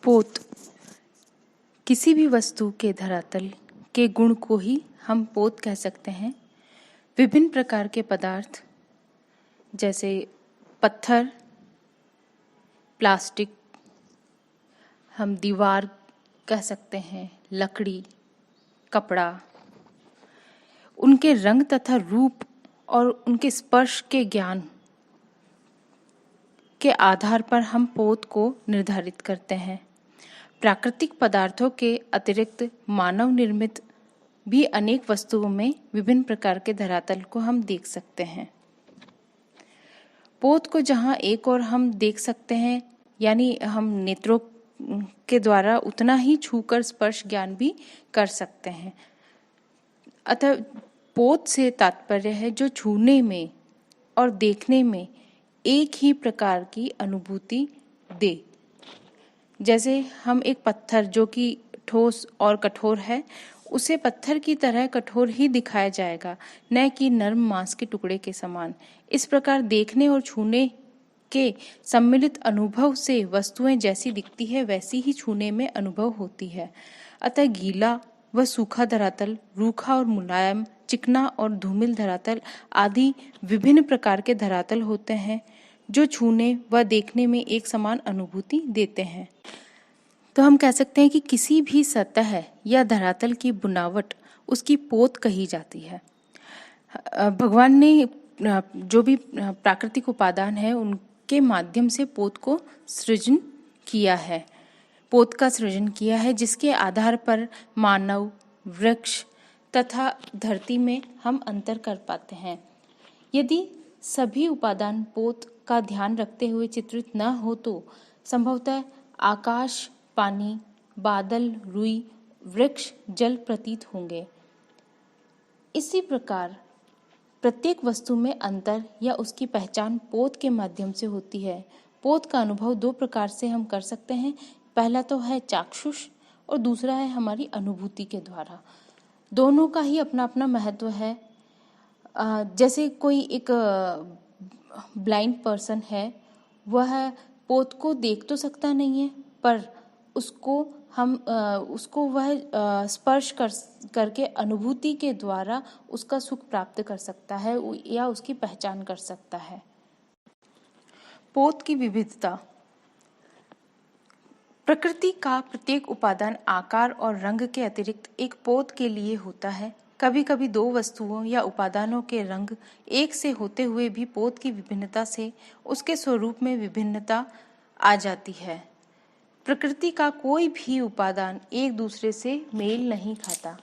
पोत किसी भी वस्तु के धरातल के गुण को ही हम पोत कह सकते हैं। विभिन्न प्रकार के पदार्थ जैसे पत्थर, प्लास्टिक, हम दीवार कह सकते हैं, लकड़ी, कपड़ा, उनके रंग तथा रूप और उनके स्पर्श के ज्ञान के आधार पर हम पोत को निर्धारित करते हैं। प्राकृतिक पदार्थों के अतिरिक्त मानव निर्मित भी अनेक वस्तुओं में विभिन्न प्रकार के धरातल को हम देख सकते हैं। पोत को जहाँ एक और हम देख सकते हैं, यानी हम नेत्रों के द्वारा उतना ही छूकर स्पर्श ज्ञान भी कर सकते हैं। अतः पोत से तात्पर्य है जो छूने में और देखने में एक ही प्रकार की अनुभूति दे। जैसे हम एक पत्थर जो कि ठोस और कठोर है, उसे पत्थर की तरह कठोर ही दिखाया जाएगा, न कि नर्म मांस के टुकड़े के समान। इस प्रकार देखने और छूने के सम्मिलित अनुभव से वस्तुएं जैसी दिखती है वैसी ही छूने में अनुभव होती है। अतः गीला व सूखा धरातल, रूखा और मुलायम, चिकना और धूमिल धरातल आदि विभिन्न प्रकार के धरातल होते हैं जो छूने व देखने में एक समान अनुभूति देते हैं। तो हम कह सकते हैं कि किसी भी सतह या धरातल की बनावट उसकी पोत कही जाती है। भगवान ने जो भी प्राकृतिक उपादान है उनके माध्यम से पोत को सृजन किया है, पोत का सृजन किया है, जिसके आधार पर मानव, वृक्ष तथा धरती में हम अंतर कर पाते हैं। यदि सभी उपादान पोत का ध्यान रखते हुए चित्रित न हो तो संभवतः आकाश, पानी, बादल, रुई, वृक्ष, जल प्रतीत होंगे। इसी प्रकार प्रत्येक वस्तु में अंतर या उसकी पहचान पोत के माध्यम से होती है। पोत का अनुभव दो प्रकार से हम कर सकते हैं। पहला तो है चाक्षुष और दूसरा है हमारी अनुभूति के द्वारा। दोनों का ही अपना अपना महत्व है। जैसे कोई एक ब्लाइंड पर्सन है, वह पोत को देख तो सकता नहीं है, पर उसको वह स्पर्श करके अनुभूति के द्वारा उसका सुख प्राप्त कर सकता है या उसकी पहचान कर सकता है। पोत की विविधता। प्रकृति का प्रत्येक उपादान आकार और रंग के अतिरिक्त एक पोत के लिए होता है। कभी कभी दो वस्तुओं या उपादानों के रंग एक से होते हुए भी पोत की विभिन्नता से उसके स्वरूप में विभिन्नता आ जाती है। प्रकृति का कोई भी उपादान एक दूसरे से मेल नहीं खाता।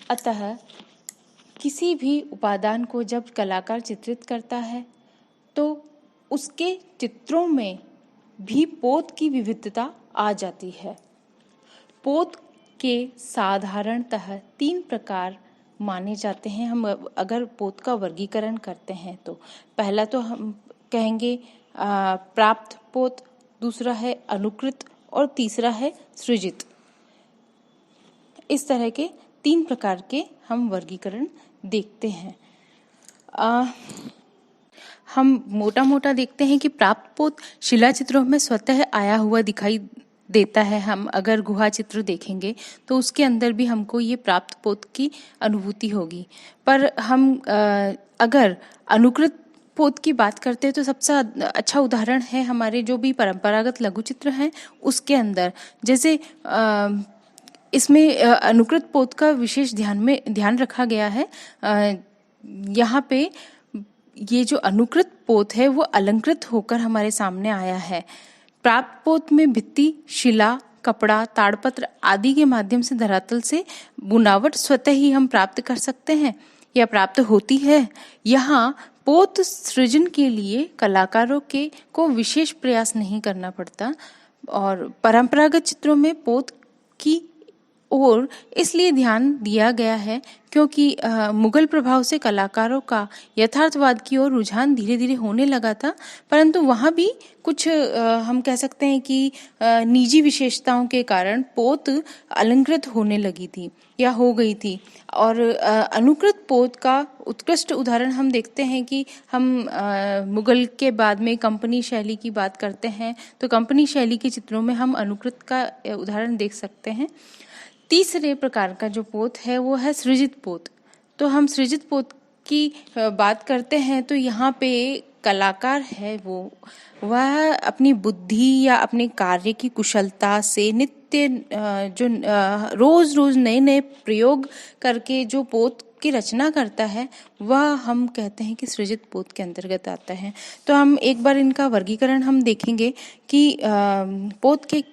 अतः किसी भी उपादान को जब कलाकार चित्रित करता है तो उसके चित्रों में भी पोत की विविधता आ जाती है। पोत के साधारणतः 3 प्रकार माने जाते हैं। हम अगर पोत का वर्गीकरण करते हैं तो पहला तो हम कहेंगे प्राप्त पोत, दूसरा है अनुकृत और तीसरा है सृजित। इस तरह के 3 प्रकार के हम वर्गीकरण देखते हैं। हम मोटा मोटा देखते हैं कि प्राप्त पोत शिला चित्रों में स्वतः आया हुआ दिखाई देता है। हम अगर गुहा चित्र देखेंगे तो उसके अंदर भी हमको ये प्राप्त पोत की अनुभूति होगी। पर हम अगर अनुकृत पोत की बात करते हैं तो सबसे अच्छा उदाहरण है हमारे जो भी परंपरागत लघु चित्र हैं उसके अंदर। जैसे इसमें अनुकृत पोत का विशेष ध्यान रखा गया है। यहाँ पे ये जो अनुकृत पोत है वो अलंकृत होकर हमारे सामने आया है। प्राप्त पोत में भित्ति, शिला, कपड़ा, ताड़पत्र आदि के माध्यम से धरातल से बुनावट स्वतः ही हम प्राप्त कर सकते हैं या प्राप्त होती है। यहाँ पोत सृजन के लिए कलाकारों को विशेष प्रयास नहीं करना पड़ता और परंपरागत चित्रों में पोत की ओर इसलिए ध्यान दिया गया है क्योंकि मुगल प्रभाव से कलाकारों का यथार्थवाद की ओर रुझान धीरे धीरे होने लगा था, परंतु वहाँ भी कुछ हम कह सकते हैं कि निजी विशेषताओं के कारण पोत अलंकृत होने लगी थी या हो गई थी। और अनुकृत पोत का उत्कृष्ट उदाहरण हम देखते हैं कि हम मुगल के बाद में कंपनी शैली की बात करते हैं तो कंपनी शैली के चित्रों में हम अनुकृत का उदाहरण देख सकते हैं। तीसरे प्रकार का जो पोत है वो है सृजित पोत। तो हम सृजित पोत की बात करते हैं तो यहाँ पे कलाकार है वह अपनी बुद्धि या अपने कार्य की कुशलता से नित्य जो रोज रोज नए नए प्रयोग करके जो पोत की रचना करता है वह हम कहते हैं कि सृजित पोत के अंतर्गत आता है। तो हम एक बार इनका वर्गीकरण हम देखेंगे कि पोत के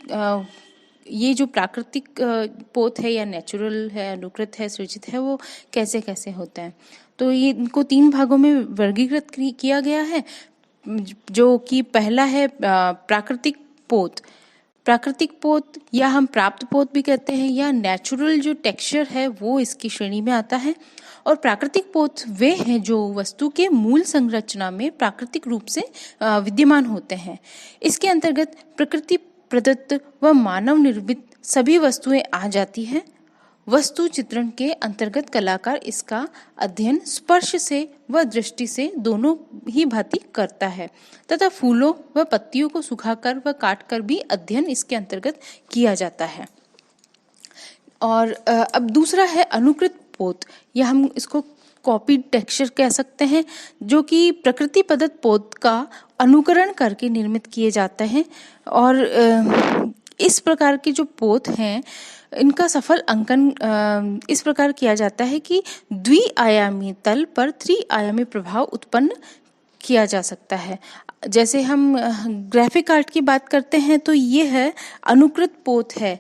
ये जो प्राकृतिक पोत है या नेचुरल है, अनुकृत है, सृजित है, वो कैसे कैसे होता है। तो ये इनको 3 भागों में वर्गीकृत किया गया है, जो कि पहला है प्राकृतिक पोत। प्राकृतिक पोत या हम प्राप्त पोत भी कहते हैं या नेचुरल जो टेक्सचर है वो इसकी श्रेणी में आता है। और प्राकृतिक पोत वे हैं जो वस्तु के मूल संरचना में प्राकृतिक रूप से विद्यमान होते हैं। इसके अंतर्गत प्रकृति प्रदत्त व मानव निर्मित सभी वस्तुएं आ जाती हैं। वस्तु चित्रण के अंतर्गत कलाकार इसका अध्ययन स्पर्श से व दृष्टि से दोनों ही भांति करता है तथा फूलों व पत्तियों को सुखाकर व काटकर भी अध्ययन इसके अंतर्गत किया जाता है। और अब दूसरा है अनुकृत पोत या हम इसको कॉपी टेक्सचर कह सकते हैं, जो कि प्रकृति प्रदत्त पोत का अनुकरण करके निर्मित किए जाते हैं। और इस प्रकार के जो पोत हैं इनका सफल अंकन इस प्रकार किया जाता है कि द्विआयामी तल पर त्रिआयामी प्रभाव उत्पन्न किया जा सकता है। जैसे हम ग्राफिक आर्ट की बात करते हैं तो ये है अनुकृत पोत है।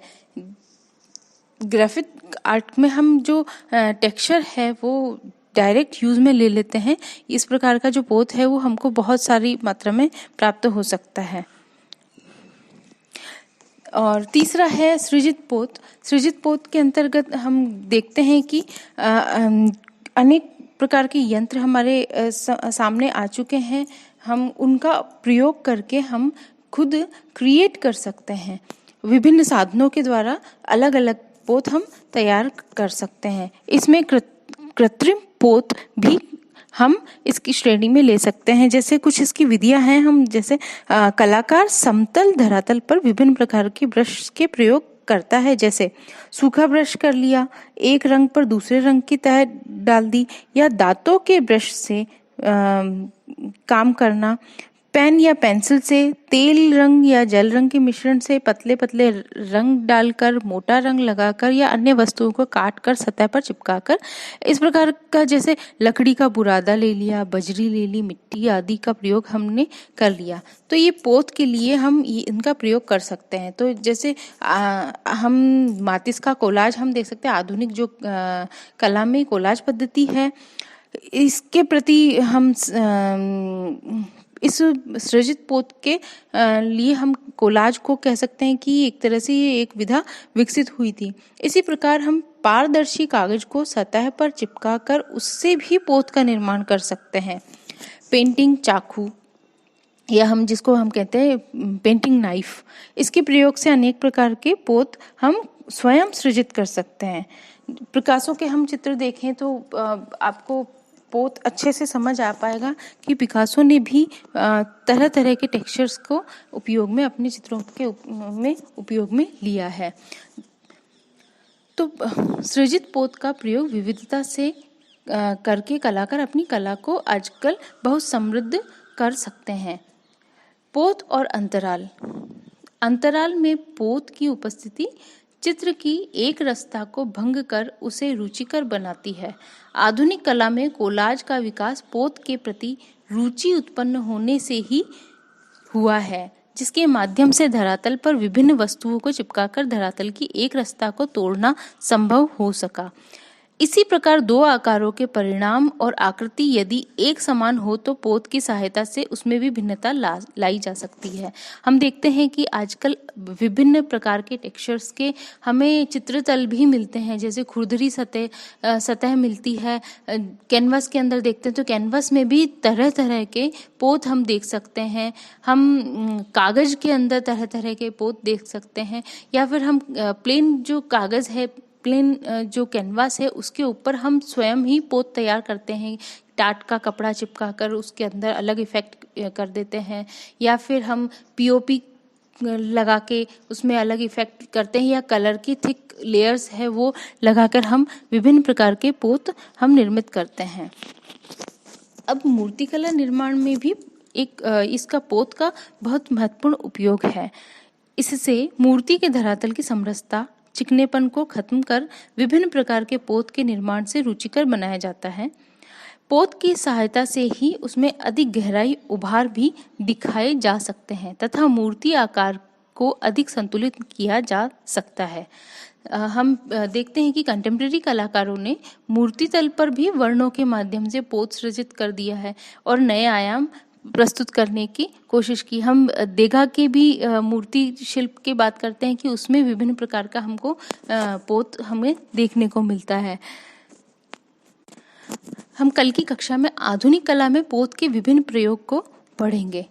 ग्राफिक आर्ट में हम जो टेक्सचर है वो डायरेक्ट यूज में ले लेते हैं। इस प्रकार का जो पोत है वो हमको बहुत सारी मात्रा में प्राप्त हो सकता है। और तीसरा है सृजित पोत। सृजित पोत के अंतर्गत हम देखते हैं कि अनेक प्रकार के यंत्र हमारे सामने आ चुके हैं। हम उनका प्रयोग करके हम खुद क्रिएट कर सकते हैं। विभिन्न साधनों के द्वारा अलग अलग पोत हम तैयार कर सकते हैं। इसमें कृत्रिम पोत भी हम इसकी श्रेणी में ले सकते हैं। जैसे कुछ इसकी विधियां हैं, हम जैसे कलाकार समतल धरातल पर विभिन्न प्रकार के ब्रश के प्रयोग करता है। जैसे सूखा ब्रश कर लिया, एक रंग पर दूसरे रंग की तह डाल दी, या दांतों के ब्रश से काम करना, पेन या पेंसिल से तेल रंग या जल रंग के मिश्रण से पतले पतले रंग डालकर, मोटा रंग लगाकर या अन्य वस्तुओं को काट कर सतह पर चिपकाकर, इस प्रकार का जैसे लकड़ी का बुरादा ले लिया, बजरी ले ली, मिट्टी आदि का प्रयोग हमने कर लिया। तो ये पोत के लिए हम इनका प्रयोग कर सकते हैं। तो जैसे हम मातिस का कोलाज हम देख सकते हैं। आधुनिक जो कला में कोलाज पद्धति है, इसके प्रति हम इस सृजित पोत के लिए हम कोलाज को कह सकते हैं कि एक तरह से ये एक विधा विकसित हुई थी। इसी प्रकार हम पारदर्शी कागज को सतह पर चिपकाकर उससे भी पोत का निर्माण कर सकते हैं। पेंटिंग चाकू या हम जिसको हम कहते हैं पेंटिंग नाइफ, इसके प्रयोग से अनेक प्रकार के पोत हम स्वयं सृजित कर सकते हैं। पिकासो के हम चित्र देखें तो आपको पोत अच्छे से समझ आ पाएगा कि पिकासो ने भी तरह तरह के टेक्सचर्स को उपयोग में अपने चित्रों के में उपयोग में लिया है। तो सृजित पोत का प्रयोग विविधता से करके कलाकार अपनी कला को आजकल बहुत समृद्ध कर सकते हैं। पोत और अंतराल। अंतराल में पोत की उपस्थिति चित्र की एक रसता को भंग कर उसे रुचिकर बनाती है। आधुनिक कला में कोलाज का विकास पोत के प्रति रुचि उत्पन्न होने से ही हुआ है, जिसके माध्यम से धरातल पर विभिन्न वस्तुओं को चिपकाकर धरातल की एक रसता को तोड़ना संभव हो सका। इसी प्रकार दो आकारों के परिणाम और आकृति यदि एक समान हो तो पोत की सहायता से उसमें भी भिन्नता लाई जा सकती है। हम देखते हैं कि आजकल विभिन्न प्रकार के टेक्सचर्स के हमें चित्रतल भी मिलते हैं, जैसे खुरदरी सतह मिलती है। कैनवस के अंदर देखते हैं तो कैनवस में भी तरह तरह के पोत हम देख सकते हैं। हम कागज के अंदर तरह तरह के पोत देख सकते हैं, या फिर हम प्लेन जो कागज है, प्लेन जो कैनवास है, उसके ऊपर हम स्वयं ही पोत तैयार करते हैं। टाट का कपड़ा चिपका कर उसके अंदर अलग इफेक्ट कर देते हैं, या फिर हम पीओपी लगा के उसमें अलग इफेक्ट करते हैं, या कलर की थिक लेयर्स है वो लगाकर हम विभिन्न प्रकार के पोत हम निर्मित करते हैं। अब मूर्तिकला निर्माण में भी एक इसका पोत का बहुत महत्वपूर्ण उपयोग है। इससे मूर्ति के धरातल की समरसता, चिकनेपन को खत्म कर विभिन्न प्रकार के पोत के निर्माण से रुचिकर बनाया जाता है। पोत की सहायता से ही उसमें अधिक गहराई, उभार भी दिखाए जा सकते हैं तथा मूर्ति आकार को अधिक संतुलित किया जा सकता है। हम देखते हैं कि कंटेम्प्रेरी कलाकारों ने मूर्ति तल पर भी वर्णों के माध्यम से पोत सृजित कर दिया है और नए आयाम प्रस्तुत करने की कोशिश की। हम देगा के भी मूर्ति शिल्प की बात करते हैं कि उसमें विभिन्न प्रकार का हमको पोत हमें देखने को मिलता है। हम कल की कक्षा में आधुनिक कला में पोत के विभिन्न प्रयोग को पढ़ेंगे।